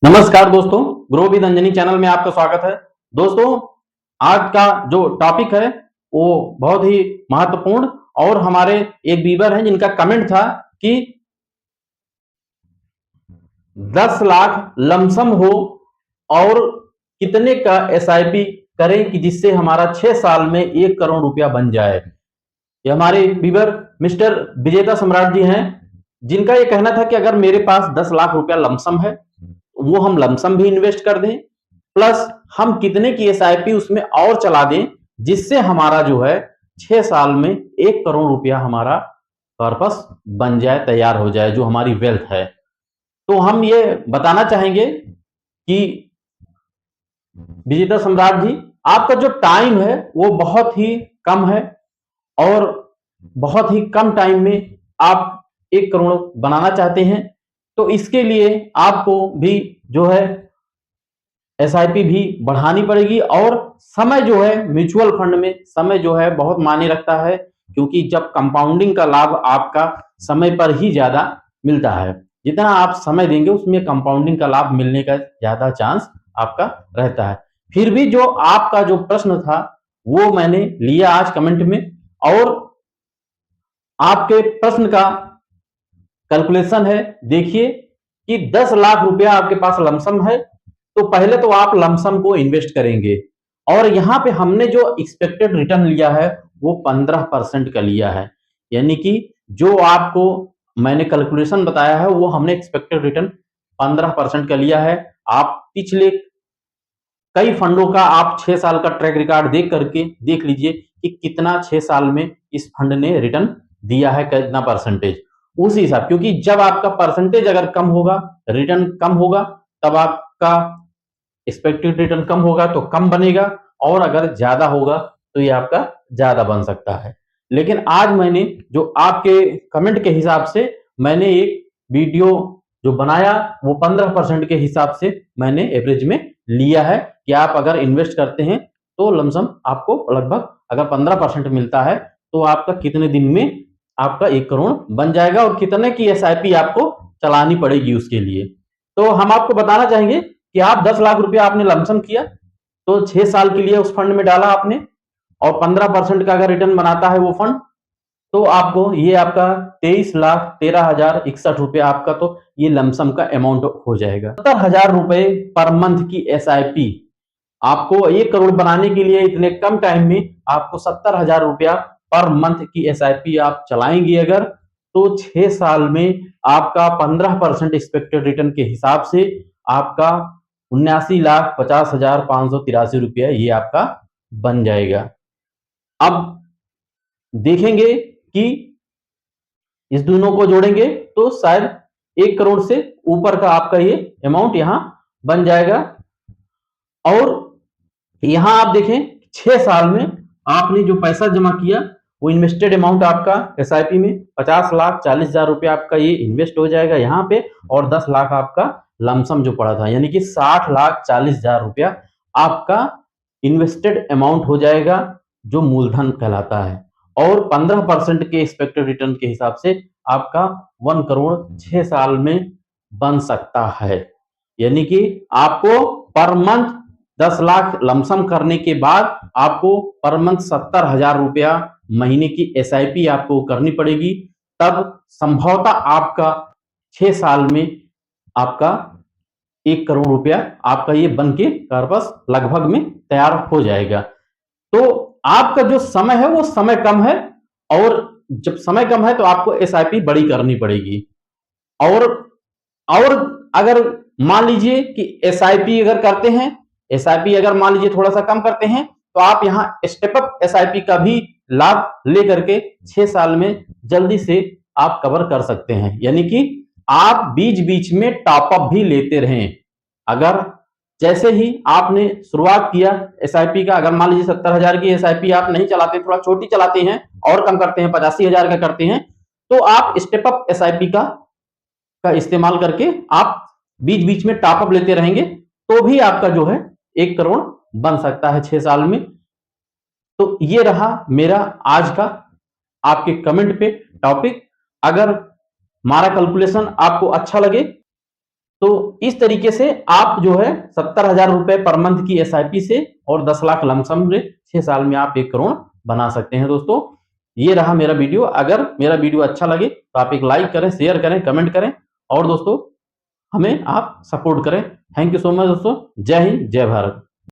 नमस्कार दोस्तों, grow with Anjani channel में आपका स्वागत है। दोस्तों, आज का जो टॉपिक है वो बहुत ही महत्वपूर्ण और हमारे एक व्यूअर हैं जिनका कमेंट था कि 10 लाख लमसम हो और कितने का एसआईपी करें कि जिससे हमारा 6 साल में 1 करोड़ रुपया बन जाए। ये हमारे व्यूअर मिस्टर विजेता सम्राट जी हैं, जिनका ये कहना था कि अगर मेरे पास 10 लाख रुपया लमसम है, वो हम लमसम भी इन्वेस्ट कर दें, प्लस हम कितने की एसआईपी उसमें और चला दें जिससे हमारा जो है 6 साल में 1 करोड़ रुपया हमारा पर्पस बन जाए, तैयार हो जाए, जो हमारी वेल्थ है। तो हम ये बताना चाहेंगे कि विजेता सम्राट जी, आपका जो टाइम है वो बहुत ही कम है और बहुत ही कम टाइम में आप 1 करोड़ बनाना चाहते हैं। तो इसके लिए आपको भी जो है एसआईपी भी बढ़ानी पड़ेगी और समय जो है म्यूचुअल फंड में समय जो है बहुत मायने रखता है, क्योंकि जब कंपाउंडिंग का लाभ आपका समय पर ही ज्यादा मिलता है। जितना आप समय देंगे उसमें कंपाउंडिंग का लाभ मिलने का ज्यादा चांस आपका रहता है। फिर भी जो आपका जो प्रश्न था वो मैंने लिया आज कमेंट में, और आपके प्रश्न का कैलकुलेशन है। देखिए कि 10 लाख रुपया आपके पास लमसम है, तो पहले तो आप लमसम को इन्वेस्ट करेंगे और यहां पे हमने जो एक्सपेक्टेड रिटर्न लिया है वो 15% का लिया है। यानी कि जो आपको मैंने कैलकुलेशन बताया है वो हमने एक्सपेक्टेड रिटर्न 15% का लिया है। आप पिछले कई फंडों का आप 6 साल का ट्रैक रिकॉर्ड देख करके देख लीजिए कि कितना 6 साल में इस फंड ने रिटर्न दिया है, कितना परसेंटेज। उस हिसाब, क्योंकि जब आपका परसेंटेज अगर कम होगा, रिटर्न कम होगा, तब आपका एक्सपेक्टेड रिटर्न कम होगा तो कम बनेगा, और अगर ज्यादा होगा तो ये आपका ज्यादा बन सकता है। लेकिन आज मैंने जो आपके कमेंट के हिसाब से मैंने एक वीडियो जो बनाया वो 15% के हिसाब से मैंने एवरेज में लिया है कि आप अगर इन्वेस्ट करते हैं तो लमसम आपको लगभग अगर 15% मिलता है तो आपका कितने दिन में आपका 1 करोड़ बन जाएगा और कितने की एसआईपी आपको चलानी पड़ेगी उसके लिए। तो हम आपको बताना चाहेंगे कि आप 10 लाख रुपया आपने लमसम किया, तो 6 साल के लिए उस फंड में डाला आपने, और 15% का अगर रिटर्न बनाता है वो फंड, तो आपको ये आपका 23,13,061 रुपया आपका तो ये लमसम का अमाउंट हो जाएगा। 70,000 रुपए पर मंथ की एसआईपी आपको 1 करोड़ बनाने के लिए इतने कम टाइम में आपको 70,000 रुपया पर मंथ की एसआईपी आप चलाएंगे अगर, तो 6 साल में आपका 15% एक्सपेक्टेड रिटर्न के हिसाब से आपका 79,50,583 रुपया ये आपका बन जाएगा। अब देखेंगे कि इस दोनों को जोड़ेंगे तो शायद 1 करोड़ से ऊपर का आपका ये अमाउंट यहां बन जाएगा। और यहां आप देखें 6 साल में आपने जो पैसा जमा किया वो इन्वेस्टेड अमाउंट आपका एसआईपी में 50,40,000 रुपया आपका ये इन्वेस्ट हो जाएगा यहाँ पे, और 10 लाख आपका लमसम जो पड़ा था, यानी कि 60,40,000 रुपया आपका इन्वेस्टेड अमाउंट हो जाएगा, जो मूलधन कहलाता है। और 15% के एक्सपेक्टेड रिटर्न के हिसाब से आपका 1 करोड़ 6 साल में बन सकता है। यानी कि आपको पर मंथ 10 लाख लमसम करने के बाद आपको पर मंथ 70,000 रुपया महीने की एसआईपी आपको करनी पड़ेगी, तब संभवतः आपका 6 साल में आपका 1 करोड़ रुपया आपका ये बन के कार्पस लगभग में तैयार हो जाएगा। तो आपका जो समय है वो समय कम है, और जब समय कम है तो आपको एसआईपी बड़ी करनी पड़ेगी। और और अगर मान लीजिए कि एसआईपी अगर करते हैं, एसआईपी अगर मान लीजिए थोड़ा सा कम करते हैं, तो आप यहाँ स्टेप अप एसआईपी का भी लाभ लेकर के 6 साल में जल्दी से आप कवर कर सकते हैं। यानी कि आप बीच बीच में टॉप अप भी लेते रहें। अगर जैसे ही आपने शुरुआत किया एसआईपी का, अगर मान लीजिए 70,000 की एसआईपी आप नहीं चलाते, थोड़ा छोटी चलाते हैं और कम करते हैं, 85,000 का करते हैं, तो आप स्टेप अप एसआईपी का इस्तेमाल करके आप बीच बीच में टॉपअप लेते रहेंगे, तो भी आपका जो है 1 करोड़ बन सकता है 6 साल में। तो ये रहा मेरा आज का आपके कमेंट पे टॉपिक। अगर हमारा कैलकुलेशन आपको अच्छा लगे तो इस तरीके से आप जो है 70,000 रुपए पर मंथ की एसआईपी से और 10 लाख लमसम में 6 साल में आप 1 करोड़ बना सकते हैं दोस्तों। ये रहा मेरा वीडियो। अगर मेरा वीडियो अच्छा लगे तो आप एक लाइक करें, शेयर करें, कमेंट करें और दोस्तों हमें आप सपोर्ट करें। थैंक यू सो मच दोस्तों। जय हिंद, जय भारत।